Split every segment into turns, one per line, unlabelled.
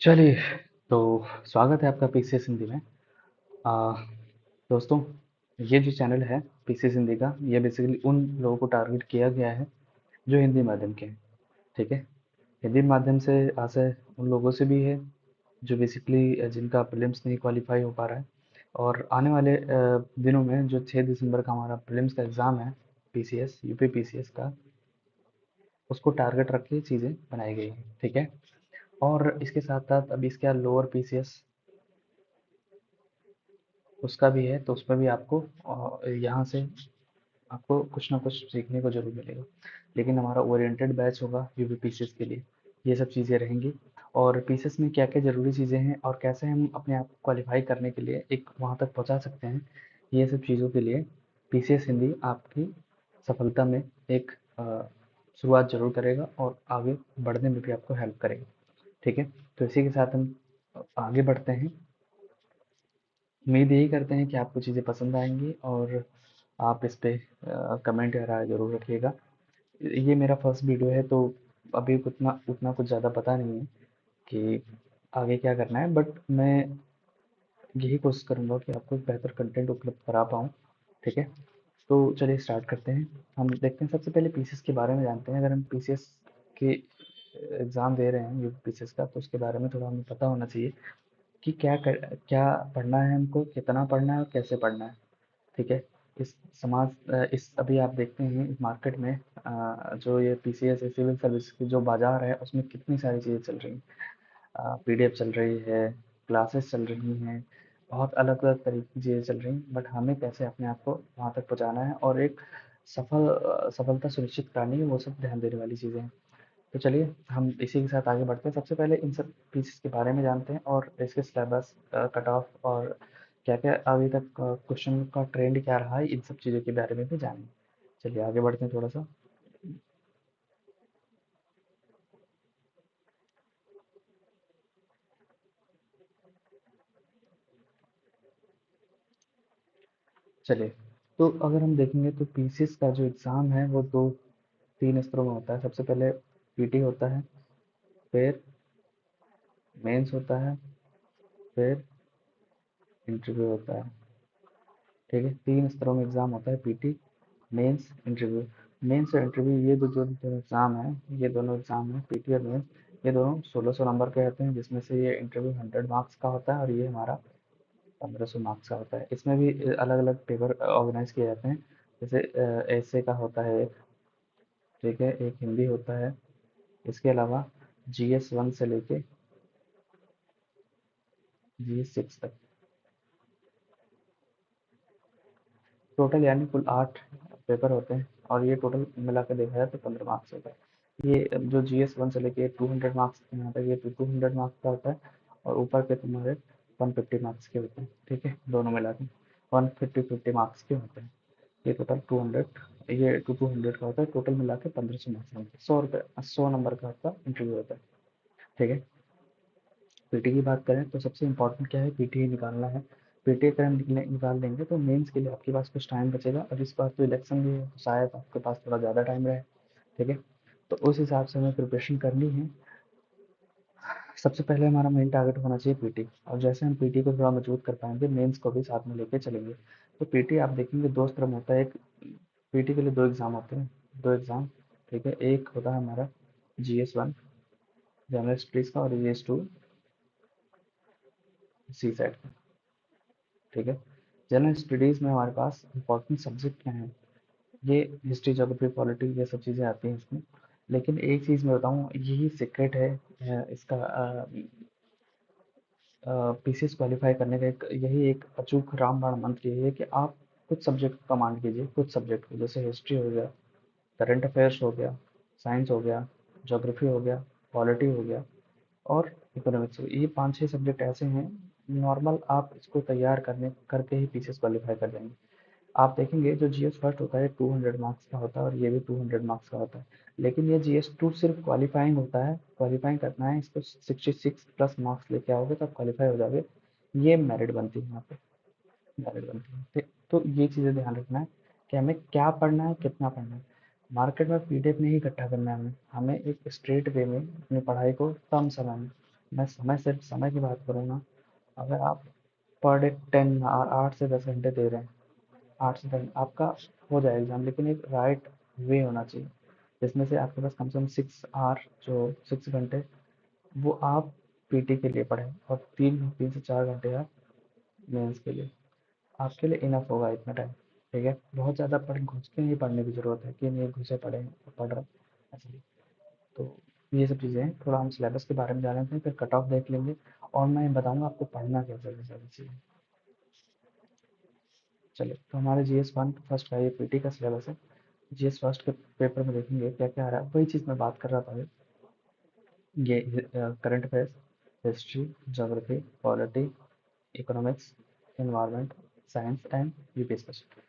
चलिए, तो स्वागत है आपका पीसीएस हिंदी में। आ, दोस्तों, ये जो चैनल है पीसीएस हिंदी का, ये बेसिकली उन लोगों को टारगेट किया गया है जो हिंदी माध्यम के हैं। ठीक है। हिंदी माध्यम से आशय उन लोगों से भी है जो बेसिकली जिनका प्रीलिम्स नहीं क्वालिफाई हो पा रहा है, और आने वाले दिनों में जो 6 दिसंबर का हमारा प्रीलिम्स का एग्ज़ाम है, पीसीएस यूपी पीसीएस का, उसको टारगेट रख के चीज़ें बनाई गई हैं। ठीक है। और इसके साथ साथ अभी इसके लोअर पीसीएस उसका भी है, तो उसमें भी आपको यहाँ से आपको कुछ ना कुछ सीखने को ज़रूर मिलेगा। लेकिन हमारा ओरिएंटेड बैच होगा यूपी पीसीएस के लिए, ये सब चीज़ें रहेंगी। और पीसीएस में क्या क्या ज़रूरी चीज़ें हैं और कैसे हम अपने आप को क्वालिफाई करने के लिए एक वहाँ तक पहुँचा सकते हैं, ये सब चीज़ों के लिए पीसीएस हिंदी आपकी सफलता में एक शुरुआत ज़रूर करेगा और आगे बढ़ने में भी आपको हेल्प करेगा। ठीक है। तो इसी के साथ हम आगे बढ़ते हैं। उम्मीद यही करते हैं कि आपको चीज़ें पसंद आएंगी और आप इस पे कमेंट या राय ज़रूर रखिएगा। ये मेरा फर्स्ट वीडियो है, तो अभी उतना उतना कुछ ज़्यादा पता नहीं है कि आगे क्या करना है, बट मैं यही कोशिश करूँगा कि आपको एक बेहतर कंटेंट उपलब्ध करा पाऊँ। ठीक है। तो चलिए स्टार्ट करते हैं। हम देखते हैं, सबसे पहले पीसीएस के बारे में जानते हैं। अगर हम पीसीएस के एग्ज़ाम दे रहे हैं यूपी पीसीएस का, तो उसके बारे में थोड़ा हमें पता होना चाहिए कि क्या पढ़ना है हमको, कितना पढ़ना है और कैसे पढ़ना है। ठीक है। इस अभी आप देखते हैं इस मार्केट में जो ये पीसीएस है, सिविल सर्विस की जो बाजार है, उसमें कितनी सारी चीज़ें चल रही हैं। पीडीएफ चल रही है, क्लासेस चल रही हैं, बहुत अलग अलग तरीके की चीज़ें चल रही हैं, बट हमें कैसे अपने आप को वहाँ तक पहुँचाना है और एक सफलता सुनिश्चित करानी है, वो सब ध्यान देने वाली चीज़ें हैं। तो चलिए हम इसी के साथ आगे बढ़ते हैं। सबसे पहले इन सब पीसेस के बारे में जानते हैं और इसके सिलेबस, कट ऑफ और क्या क्या अभी तक क्वेश्चन का ट्रेंड क्या रहा है, इन सब चीज़ों के बारे में भी जानेंगे। चलिए आगे बढ़ते हैं थोड़ा सा। चलिए, तो अगर हम देखेंगे तो पीसीएस का जो एग्ज़ाम है वो दो तीन स्तरों में होता है। सबसे पहले पीटी होता है, फिर मेंस होता है, फिर इंटरव्यू होता है। ठीक है। तीन स्तरों में एग्ज़ाम होता है, पीटी, मेंस, इंटरव्यू। मेंस और इंटरव्यू, ये जो एग्ज़ाम है, ये दोनों एग्ज़ाम है, पीटी और मेंस, ये दोनों 1600 नंबर के होते हैं, जिसमें से ये इंटरव्यू 100 मार्क्स का होता है और ये हमारा 1500 मार्क्स का होता है। इसमें भी अलग अलग पेपर ऑर्गेनाइज किए जाते हैं। जैसे ऐसे का होता है एक, ठीक है, एक हिंदी होता है। इसके अलावा जीएस 1 से लेके जीएस 6 तक, टोटल यानी कुल 8 पेपर होते हैं, और ये टोटल मिला के देखा जाए तो 15 मार्क्स होता है। ये जो GS 1 से लेके 200 मार्क्स यहाँ तक, ये 200 मार्क्स का होता है, और ऊपर के तुम्हारे 150 मार्क्स के होते हैं। ठीक है, दोनों मिला के 150 मार्क्स के होते हैं। ये टोटल 200, ये 200 का होता है, टोटल मिला के 1500 मार्क्स होते हैं। 100 नंबर का आपका इंटरव्यू होता है। ठीक है। पीटी की बात करें तो सबसे इम्पोर्टेंट क्या है, पीटी ही निकालना है। पीटी अगर हम निकाल लेंगे तो मेंस के लिए आपके पास कुछ टाइम बचेगा, और इस बार तो इलेक्शन भी है, तो शायद आपके पास थोड़ा ज़्यादा टाइम रहे। ठीक है। तो उस हिसाब से हमें प्रिपरेशन करनी है। सबसे पहले हमारा मेन टारगेट होना चाहिए पीटी, और जैसे हम पीटी को थोड़ा मजबूत कर पाएंगे, मेंस को भी साथ में लेके चलेंगे। तो पीटी आप देखेंगे दो स्तर में होता है। एक, पीटी के लिए दो एग्ज़ाम होते हैं, दो एग्ज़ाम। ठीक है। एक होता है हमारा GS 1 जनरल स्टडीज़ का, और GS 2 सी सेट का। ठीक है। जनरल स्टडीज़ में हमारे पास इंपॉर्टेंट सब्जेक्ट क्या हैं, ये हिस्ट्री, ज्योग्राफी, पॉलिटी, ये सब चीज़ें आती हैं इसमें। लेकिन एक चीज़ मैं बताऊँ, यही सीक्रेट है इसका पीसीएस क्वालिफाई करने का, एक यही एक अचूक रामबाण मंत्र यही है कि आप कुछ सब्जेक्ट को कमांड कीजिए। कुछ सब्जेक्ट को, जैसे हिस्ट्री हो गया, करंट अफेयर्स हो गया, साइंस हो गया, ज्योग्राफी हो गया, पॉलिटी हो गया, और इकोनॉमिक्स हो। ये 5-6 सब्जेक्ट ऐसे हैं, नॉर्मल आप इसको तैयार करने करके ही पीसीएस क्वालिफाई कर जाएंगे। आप देखेंगे जो जीएस फर्स्ट होता है 200 मार्क्स का होता है, और ये भी 200 मार्क्स का होता है। लेकिन ये GS 2 सिर्फ क्वालिफाइंग होता है, क्वालिफाइंग करना है इसको, 66+ मार्क्स लेके आओगे तब क्वालिफाई हो जाओगे। ये मेरिट बनती है यहाँ पे, मेरिट बनती है। ठीक, तो ये चीज़ें ध्यान रखना है कि हमें क्या पढ़ना है, कितना पढ़ना है। मार्केट में पीडीएफ नहीं इकट्ठा करना है हमें, हमें एक स्ट्रेट वे में अपनी पढ़ाई को कम समय में मैं समय सिर्फ समय की बात करूँ ना, अगर आप पर डे 10 और 8 से 10 घंटे दे रहे हैं, 8 से 10 आपका हो जाए एग्जाम, लेकिन एक राइट वे होना चाहिए जिसमें से आपके पास कम से कम 6 आवर, जो 6 घंटे, वो आप पीटी के लिए पढ़ें, और 3 से 4 घंटे आप मेंस के लिए। आपके लिए इनफ होगा इतना टाइम। ठीक है, बहुत ज़्यादा पढ़ घुस के नहीं पढ़ने की ज़रूरत है कि नहीं घुसे पढ़े पढ़ रहे ऐसे ही। तो ये सब चीज़ें हैं, थोड़ा हम सिलेबस के बारे में जान लेते हैं, फिर कट ऑफ देख लेंगे, और मैं बताऊंगा आपको पढ़ना कैसे है सारी चीज़ें। चलिए, तो हमारे जी एस 1 फर्स्ट का ये पीटी का सिलेबस है। जीएस फर्स्ट के पेपर में देखेंगे क्या क्या आ रहा है, वही चीज़ मैं बात कर रहा था अभी। ये current affairs, history, geography, polity, economics, environment, science and UP special.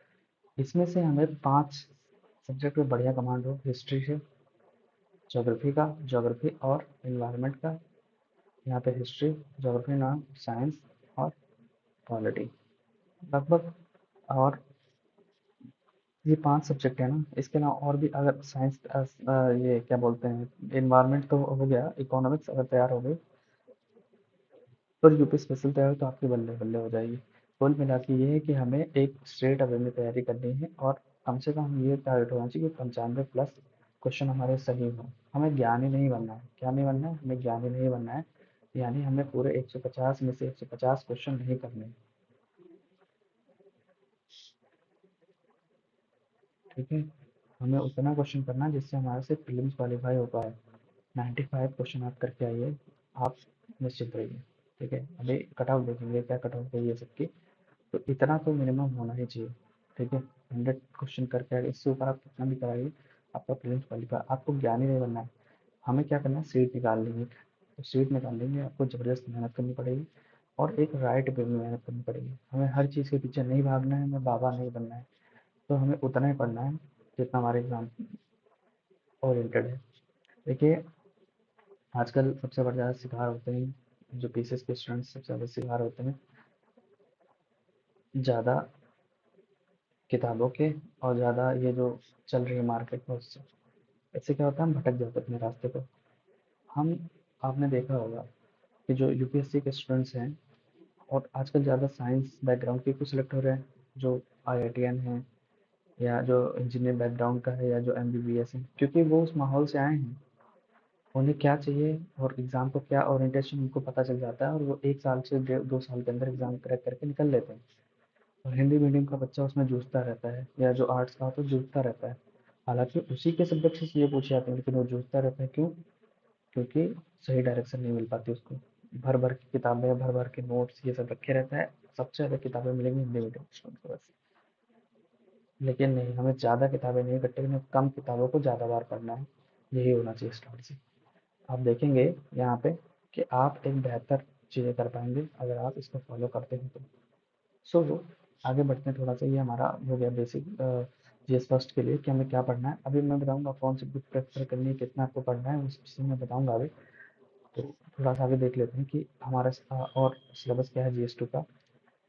इसमें से हमें 5 सब्जेक्ट में बढ़िया कमांड हो, हिस्ट्री से, ज्योग्राफी का, ज्योग्राफी और एनवायरनमेंट का, यहाँ पे हिस्ट्री, ज्योग्राफी ना, साइंस और पॉलिटी लगभग। और ये 5 सब्जेक्ट है ना, इसके अलावा और भी अगर साइंस, ये क्या बोलते हैं, एनवायरनमेंट तो हो गया, इकोनॉमिक्स अगर तैयार हो गई, और यूपी स्पेशल तैयार हो तो आपकी बल्ले बल्ले हो जाएगी। कुल मिला के ये है कि हमें एक स्टेट अवे में तैयारी करनी है, और कम से कम ये टारगेट होना चाहिए कि 95+ क्वेश्चन हमारे सही हों। हमें ज्ञानी नहीं बनना है, क्या नहीं बनना है, हमें ज्ञानी नहीं बनना है, यानी हमें पूरे 150 में से 150 क्वेश्चन नहीं करने। ठीक है, हमें उतना क्वेश्चन करना है जिससे हमारे से प्रीलिम्स क्वालिफाई हो पाए। 95 क्वेश्चन आप करके आइए, आप निश्चित रहिए। ठीक है, अभी कट ऑफ देखेंगे क्या कट ऑफ है ये सबकी। तो इतना तो मिनिमम होना ही चाहिए। ठीक है, 100 क्वेश्चन करके आगे, इससे ऊपर आप कितना भी कराइए, आपका प्रीलिम्स क्वालिफाई। आपको ज्ञानी नहीं बनना है, हमें क्या करना है, सीट निकाल लेंगे। तो सीट निकाल लेंगे, आपको ज़बरदस्त मेहनत करनी पड़ेगी, और एक राइट वे में मेहनत करनी पड़ेगी। हमें हर चीज़ के पीछे नहीं भागना है, हमें बाबा नहीं बनना है। तो हमें उतना ही पढ़ना है जितना हमारे एग्जाम ओरिएंटेड है। देखिए, आजकल सबसे बड़ा ज़्यादा शिकार होते हैं, जो पीसीएस के स्टूडेंट्स सबसे ज़्यादा शिकार होते हैं, ज़्यादा किताबों के, और ज़्यादा ये जो चल रही है मार्केट में उससे। इससे क्या होता है, हम भटक जाते हैं अपने रास्ते पर। हम, आपने देखा होगा कि जो यूपीएससी के स्टूडेंट्स हैं, और आजकल ज़्यादा साइंस बैकग्राउंड के कुछ सिलेक्ट हो रहे हैं, जो आईआईटीएन हैं, या जो इंजीनियर बैकग्राउंड का है, या जो एमबीबीएस है, क्योंकि वो उस माहौल से आए हैं। उन्हें क्या चाहिए और एग्ज़ाम को क्या ओरिएंटेशन उनको पता चल जाता है, और वो 1 साल से 2 साल के अंदर एग्ज़ाम क्रैक करके निकल लेते हैं। और हिंदी मीडियम का बच्चा उसमें जूझता रहता है, या जो आर्ट्स का होता है जूझता रहता है। हालांकि उसी के सब्जेक्ट से चीज़ें पूछी जाती हैं, लेकिन वो जूझता रहता है, क्यों? क्योंकि सही डायरेक्शन नहीं मिल पाती उसको। भर भर की किताबें, भर भर के नोट्स, ये सब रखे रहता है। सबसे ज़्यादा किताबें मिलेंगी हिंदी मीडियम स्टूडेंट को बस। लेकिन नहीं, हमें ज़्यादा किताबें नहीं इकट्ठे करनी, कम किताबों को ज़्यादा बार पढ़ना है। यही होना चाहिए स्टार्ट से। आप देखेंगे यहाँ पे कि आप एक बेहतर चीज़ें कर पाएंगे अगर आप इसको फॉलो करते हैं तो। सो आगे बढ़ते हैं थोड़ा सा। ये हमारा हो गया बेसिक जीएस फर्स्ट के लिए कि हमें क्या पढ़ना है। अभी मैं बताऊंगा कौन सी बुक प्रेफर करनी है, कितना आपको पढ़ना है, उस चीज़ मैं बताऊंगा अभी। तो थोड़ा सा आगे देख लेते हैं कि हमारा और सिलेबस क्या है जीएस 2 का,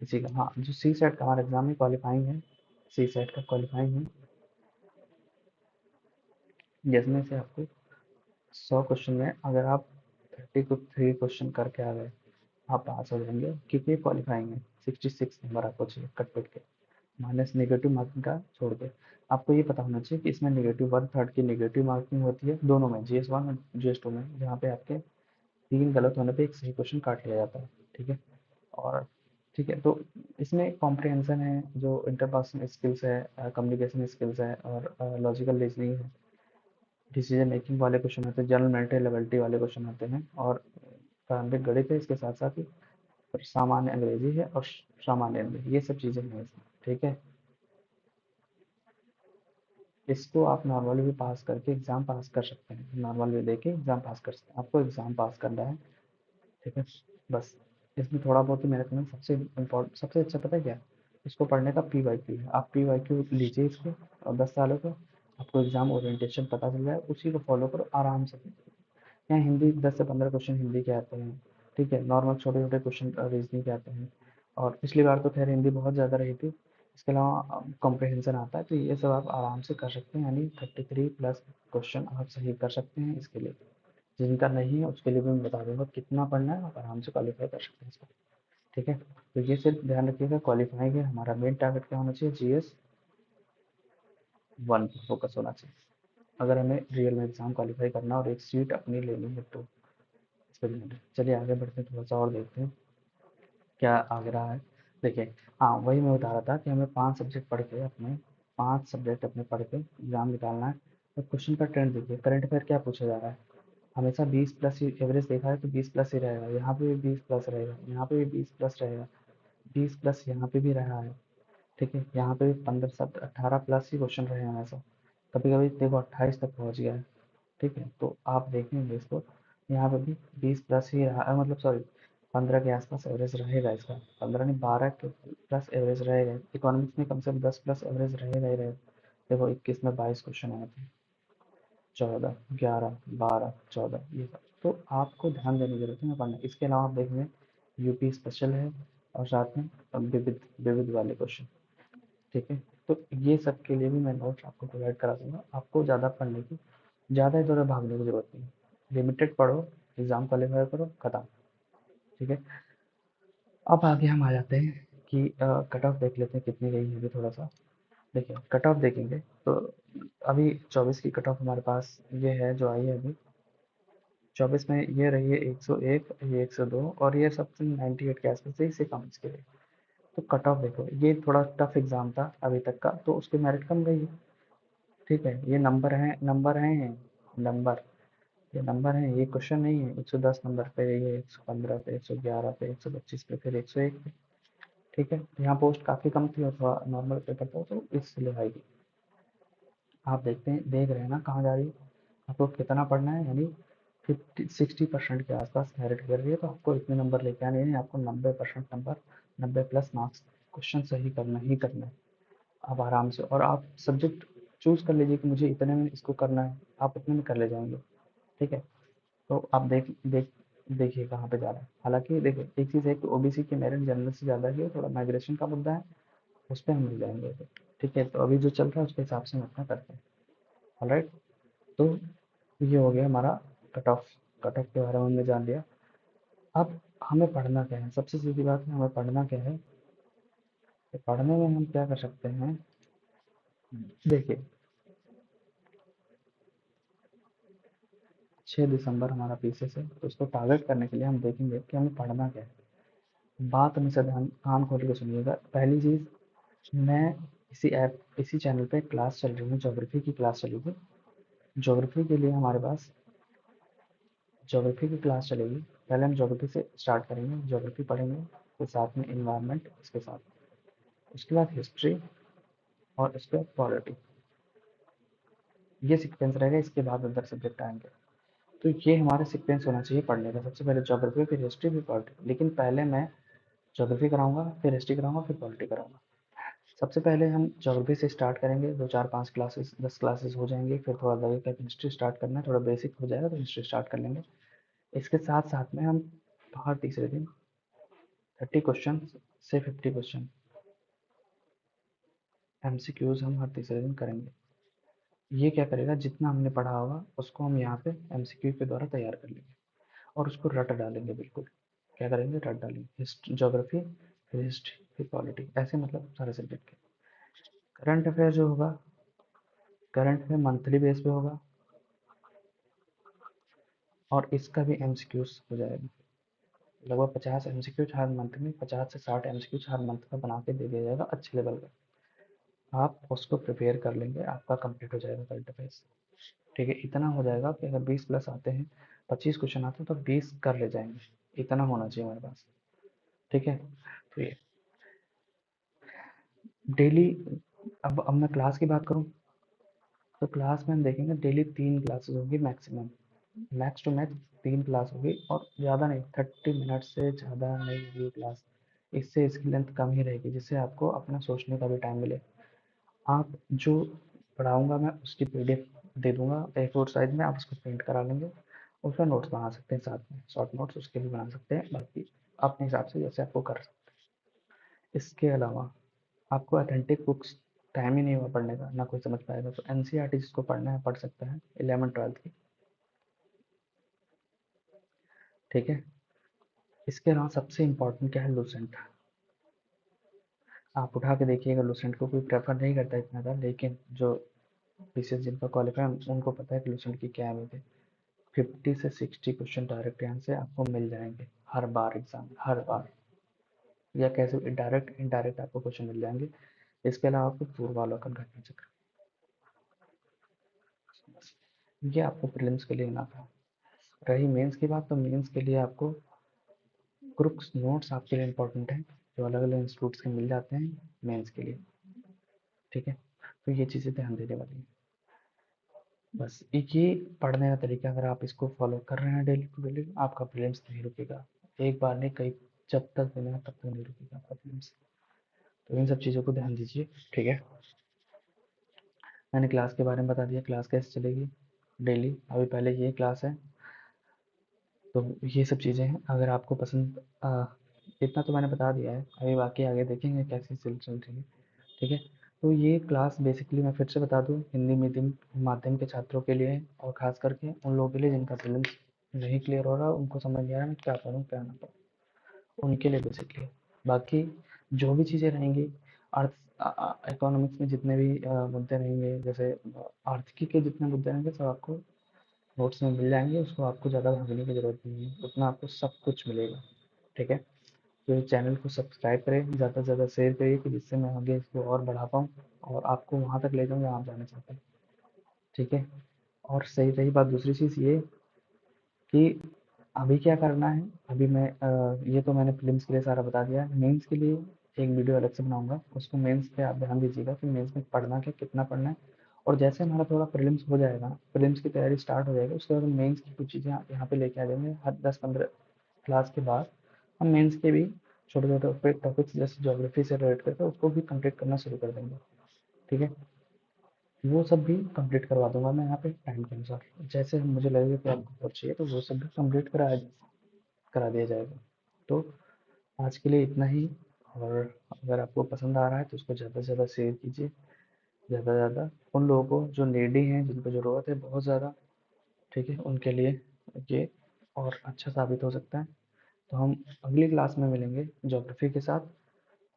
इसी का। हाँ, जो सी सेट का हमारा एग्जाम में क्वालिफाइंग है, सी सेट का क्वालिफाइंग है, जिसमें से आपको 100 क्वेश्चन में अगर आप 33 क्वेश्चन करके आ गए, आप पास हो जाएंगे, क्योंकि क्वालिफाइंग है। 66 नंबर आपको चाहिए कट पिट के, माइनस नेगेटिव मार्किंग का छोड़ के। आपको ये पता होना चाहिए कि इसमें नेगेटिव 1/3 की नेगेटिव मार्किंग होती है दोनों में, जीएस 1 और जीएस 2 में, जहाँ पे आपके 3 गलत होने पे एक सही क्वेश्चन काट लिया जाता है। ठीक है, और ठीक है, तो इसमें कॉम्प्रिहेंशन है, जो इंटरपर्सनल स्किल्स है, कम्युनिकेशन स्किल्स है, और लॉजिकल रीजनिंग है, डिसीजन मेकिंग वाले क्वेश्चन होते हैं, जनरल मेंटल एबिलिटी वाले क्वेश्चन होते हैं, और प्रारंभिक गणित है इसके साथ साथ ही, और सामान्य अंग्रेजी है, और सामान्य अंग्रेजी, ये सब चीज़ें हैं इसमें। ठीक है, इसको आप नॉर्मली भी पास करके एग्ज़ाम पास कर सकते हैं, नॉर्मल भी देके एग्ज़ाम पास कर सकते हैं, आपको एग्ज़ाम पास करना है। ठीक है, बस इसमें थोड़ा बहुत ही मेहनत करना। सबसे इम्पोर्टेंट, सबसे अच्छा पता है क्या, इसको पढ़ने का पी वाई क्यू है। आप पी वाई क्यू लीजिए इसको, और 10 सालों का आपको एग्ज़ाम ओरिएंटेशन पता चल जाए, उसी को फॉलो करो आराम से। यहाँ हिंदी 10 से 15 क्वेश्चन हिंदी के आते हैं। ठीक है, नॉर्मल छोटे छोटे क्वेश्चन रीजनिंग के आते हैं, और पिछली बार तो खैर हिंदी बहुत ज़्यादा रही थी। इसके अलावा कॉम्प्रिहेंशन आता है, तो ये सब आप आराम से कर सकते हैं, यानी 33+ क्वेश्चन आप सही कर सकते हैं इसके लिए। जिनका नहीं है उसके लिए भी मैं बता दूंगा कितना पढ़ना है, आप आराम से क्वालिफाई कर सकते हैं इसको। ठीक है, तो ये सिर्फ ध्यान रखिएगा, क्वालिफाई है हमारा मेन टारगेट क्या होना चाहिए, GS 1 पर फोकस होना चाहिए, अगर हमें रियल में एग्जाम क्वालिफाई करना और एक सीट अपनी लेनी है तो। इस पर ध्यान दें। चलिए आगे बढ़ते हैं, थोड़ा सा और देखते हैं क्या आगे रहा है। देखिए, हाँ वही मैं बता रहा था कि हमें 5 सब्जेक्ट पढ़ के अपने 5 सब्जेक्ट अपने पढ़ के एग्जाम निकालना है। तो क्वेश्चन का ट्रेंड देखिए, करंट अफेयर क्या पूछा जा रहा है, हमेशा 20 प्लस ही एवरेज देखा है तो 20 प्लस ही रहेगा, यहाँ पे भी 20 प्लस रहेगा, यहाँ पे भी 20 प्लस रहेगा, 20 प्लस यहाँ पे भी रहा है। ठीक है, यहाँ पे भी 15 18 प्लस ही क्वेश्चन रहे हैं हमेशा, कभी कभी देखो 28 तक पहुँच गया है। ठीक है, तो आप देखेंगे इसको, यहाँ पे भी 20 प्लस ही रहा, मतलब सॉरी 15 के आसपास एवरेज रहेगा इसका, 15 नहीं 12 के प्लस एवरेज रहेगा, इकोनॉमिक्स में कम से कम 10 प्लस एवरेज रहेगा ही रहेगा। देखो 21 में 22 क्वेश्चन आए थे, 14 11 12 14 ये सब, तो आपको ध्यान देने की जरूरत है पढ़ना। इसके अलावा आप देखेंगे यूपी स्पेशल है और साथ में विविध विविध वाले क्वेश्चन। ठीक है, तो ये सब के लिए भी मैं नोट्स आपको प्रोवाइड करा दूंगा, आपको ज़्यादा पढ़ने की, ज़्यादा इधर उधर भागने की जरूरत नहीं है, लिमिटेड पढ़ो, एग्जाम क्वालिफाई करो, खत्म। ठीक है, अब आगे हम आ जाते हैं कि कट ऑफ देख लेते हैं कितनी गई है अभी थोड़ा सा। देखिए कट ऑफ देखेंगे तो अभी 24 की कट ऑफ हमारे पास ये है जो आई है अभी, 24 में ये रही है 101, ये 102 और ये सबसे 98 के आसपास है, इससे कम इसके लिए। तो कट ऑफ देखो, ये थोड़ा टफ एग्जाम था अभी तक का तो उसकी मेरिट कम गई है। ठीक है, ये नंबर हैं, नंबर, ये नंबर हैं, ये क्वेश्चन नहीं है 110 नंबर पे, ये 115 पे, 111 पे, 125 पे, फिर 101 पे। ठीक है, यहाँ पोस्ट काफ़ी कम थी और थोड़ा नॉर्मल पेपर था तो इसलिए आएगी। आप देखते हैं, देख रहे हैं ना कहाँ जा रही है, आपको कितना पढ़ना है, यानी 50 60% के आसपास मेरिट कर रही है, तो आपको इतने नंबर लेके आने हैं, आपको 90% नंबर, 90 प्लस मार्क्स क्वेश्चन सही करना ही करना है। आप आराम से, और आप सब्जेक्ट चूज कर लीजिए कि मुझे इतने में इसको करना है, आप उतने में कर ले जाएंगे। ठीक है, तो आप देखिए कहाँ पे जा रहा है। हालांकि देखिए एक चीज़ है कि ओबीसी की मेरिट जनरल से ज़्यादा है, थोड़ा माइग्रेशन का मुद्दा है, उस पर हम मिल जाएंगे। ठीक है, तो अभी जो चल रहा है उसके हिसाब से हम अपना करते हैं। ऑलराइट, तो ये हो गया हमारा कट ऑफ। कट ऑफ के बारे में हमने जान लिया। अब हमें पढ़ना क्या है, सबसे सीधी बात है हमें पढ़ना क्या है। तो पढ़ने में हम क्या कर सकते हैं, देखिए 6 दिसंबर हमारा पीसेस है, तो इसको टारगेट करने के लिए हम देखेंगे कि हमें पढ़ना क्या है। बात हमेशा ध्यान कान खोल के सुनिएगा। पहली चीज़, मैं इसी चैनल पे क्लास चल रही है, ज्योग्राफी की क्लास चलेगी। ज्योग्राफी के लिए हमारे पास ज्योग्राफी की क्लास चलेगी। पहले हम ज्योग्राफी से स्टार्ट करेंगे, ज्योग्राफी पढ़ेंगे, फिर साथ में इन्वायरमेंट इसके साथ, उसके बाद हिस्ट्री और उसके बाद पॉलिटी। ये सीक्वेंस रहेगा, इसके बाद अदर सब्जेक्ट आएंगे। तो ये हमारा सीक्वेंस होना चाहिए पढ़ने का, सबसे पहले ज्योग्राफी, फिर हिस्ट्री, फिर पॉलिटी। लेकिन पहले मैं ज्योग्राफी कराऊंगा, फिर हिस्ट्री कराऊंगा, फिर पॉलिटी कराऊंगा। सबसे पहले हम ज्योग्राफी से स्टार्ट करेंगे, 2 4 5 क्लासेस 10 क्लासेस हो जाएंगे, फिर थोड़ा लगेगा कि हिस्ट्री स्टार्ट करना है, थोड़ा बेसिक हो जाएगा तो हिस्ट्री स्टार्ट कर लेंगे। इसके साथ साथ में हम हर तीसरे दिन 30 क्वेश्चन से 50 क्वेश्चन MCQs हम हर तीसरे दिन करेंगे। ये क्या करेगा, जितना हमने पढ़ा होगा उसको हम यहाँ पे MCQ के द्वारा तैयार कर लेंगे और उसको रट डालेंगे बिल्कुल। क्या करेंगे, रट डालेंगे, ज्योग्राफी, फिर हिस्ट्री, फिर पॉलिटी, ऐसे मतलब सारे सब्जेक्ट के। करंट अफेयर जो होगा, करंट अफेयर मंथली बेस पे होगा और इसका भी MCQs हो जाएगा। लगभग 50 MCQs हर मंथ में, 50 से 60 MCQs हर मंथ का बना के दे दिया जाएगा अच्छे लेवल का। आप उसको प्रिपेयर कर लेंगे, आपका कंप्लीट हो जाएगा करंट अफेयर्स। ठीक है, इतना हो जाएगा कि अगर 20 प्लस आते हैं, 25 क्वेश्चन आते हैं तो 20 कर ले जाएंगे, इतना होना चाहिए हमारे पास। ठीक है, तो ये डेली, अब मैं क्लास की बात करूँ तो क्लास में हम देखेंगे डेली 3 क्लासेस होगी maximum, max to max 3 class होगी, और ज़्यादा नहीं, 30 मिनट से ज़्यादा नहीं होगी क्लास। इससे इसकी लेंथ कम ही रहेगी, जिससे आपको अपना सोचने का भी टाइम मिले। आप जो पढ़ाऊँगा मैं उसकी PDF दे दूँगा A4 साइज़ में, आप उसको प्रिंट करा लेंगे, उसका नोट्स बना सकते हैं, साथ में शॉर्ट नोट्स उसके भी बना सकते हैं, बाकी अपने हिसाब से जैसे आपको कर सकते हैं। इसके अलावा आपको अथेंटिक बुक्स टाइम ही नहीं हुआ पढ़ने का, ना कोई समझ पाएगा, तो NCERT जिसको पढ़ना है पढ़ सकता है, 11th 12th की। ठीक है। इसके अलावा सबसे इम्पोर्टेंट क्या है, लूसेंट। आप उठा के देखिएगा, लूसेंट को कोई प्रेफर नहीं करता इतना ज़्यादा, लेकिन जो पीसीएस जिनका क्वालिफाई उनको पता है कि लूसेंट की क्या अहमियत है। 50 से 60 क्वेश्चन डायरेक्ट यहाँ से आपको मिल जाएंगे हर बार एग्जाम, हर बार, या कैसे डायरेक्ट इनडायरेक्ट आपको क्वेश्चन मिल जाएंगे। इसके अलावा आपको पूर्वावलोकन घटना चक्र, बस ये आपको प्रीलिम्स के लिए ना था। रही मेंस की बात, तो मेंस के लिए आपको क्रुक्स नोट्स आपके लिए इंपॉर्टेंट है, जो अलग अलग इंस्टीट्यूट्स के मिल जाते हैं मेंस के लिए। ठीक है, तो ये चीज़ें ध्यान देने वाली हैं। बस एक ये पढ़ने का तरीका, अगर आप इसको फॉलो कर रहे हैं डेली टू डेली, आपका प्रीलिम्स नहीं रुकेगा। एक बार नहीं, कई, जब तक देना तब तक नहीं रुकेगा आपका प्रीलिम्स। तो इन सब चीज़ों को ध्यान दीजिए। ठीक है, मैंने क्लास के बारे में बता दिया, क्लास कैसे चलेगी डेली। अभी पहले ये क्लास है, तो ये सब चीज़ें हैं। अगर आपको पसंद इतना तो मैंने बता दिया है, अभी बाकी आगे देखेंगे कैसे चल रही है। ठीक है, तो ये क्लास बेसिकली मैं फिर से बता दूँ, हिंदी मीडियम माध्यम के छात्रों के लिए है, और ख़ास करके उन लोगों के लिए जिनका प्रीलिम्स नहीं क्लियर हो रहा, उनको समझ नहीं आ रहा मैं क्या पढूँ क्या ना पढूँ, उनके लिए बेसिकली। बाकी जो भी चीज़ें रहेंगी, अर्थ इकोनॉमिक्स में जितने भी मुद्दे रहेंगे, जैसे आर्थिकी के जितने मुद्दे रहेंगे, सब आपको नोट्स में मिल जाएंगे। उसको आपको ज़्यादा भागने की ज़रूरत नहीं है, उतना आपको सब कुछ मिलेगा। ठीक है, तो इस चैनल को सब्सक्राइब करें, ज़्यादा से ज़्यादा शेयर करिए, कि जिससे मैं आगे इसको और बढ़ा पाऊँ और आपको वहाँ तक ले जाऊँ जहाँ आप जाना चाहते हैं। ठीक है, और सही रही बात, दूसरी चीज़ ये कि अभी क्या करना है। अभी मैं ये तो मैंने प्रीलिम्स के लिए सारा बता दिया है। मेंस के लिए एक वीडियो अलग से बनाऊंगा, उसको मेंस पे आप ध्यान दीजिएगा कि मेंस में पढ़ना क्या, कितना पढ़ना है। और जैसे हमारा थोड़ा प्रीलिम्स हो जाएगा, प्रीलिम्स की तैयारी स्टार्ट हो जाएगी, उसके बाद हम मेंस की कुछ चीज़ें यहाँ पे लेके आ जाएंगे। हर 10-15 क्लास के बाद हम मेंस के भी छोटे छोटे टॉपिक्स जैसे ज्योग्राफी से रिलेट करके उसको भी कंप्लीट करना शुरू कर देंगे। ठीक है, वो सब भी कंप्लीट करवा दूंगा मैं यहाँ पे टाइम के अनुसार, जैसे मुझे लगेगा कि आपको और चाहिए, तो वो सब भी कंप्लीट करा दिया जाएगा। तो आज के लिए इतना ही, और अगर आपको पसंद आ रहा है तो उसको ज़्यादा से ज़्यादा शेयर कीजिए, ज़्यादा से ज़्यादा उन लोगों को जो नीडी हैं, जिनको ज़रूरत है बहुत ज़्यादा। ठीक है, उनके लिए ये और अच्छा साबित हो सकता है। तो हम अगली क्लास में मिलेंगे ज्योग्राफी के साथ,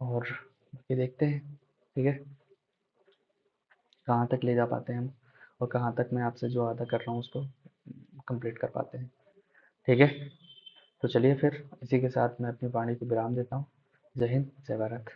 और बाकी देखते हैं। ठीक है, कहाँ तक ले जा पाते हैं हम, और कहाँ तक मैं आपसे जो वादा कर रहा हूँ उसको कंप्लीट कर पाते हैं। ठीक है, तो चलिए फिर इसी के साथ मैं अपनी वाणी को विराम देता हूँ। जय हिंद, जय भारत।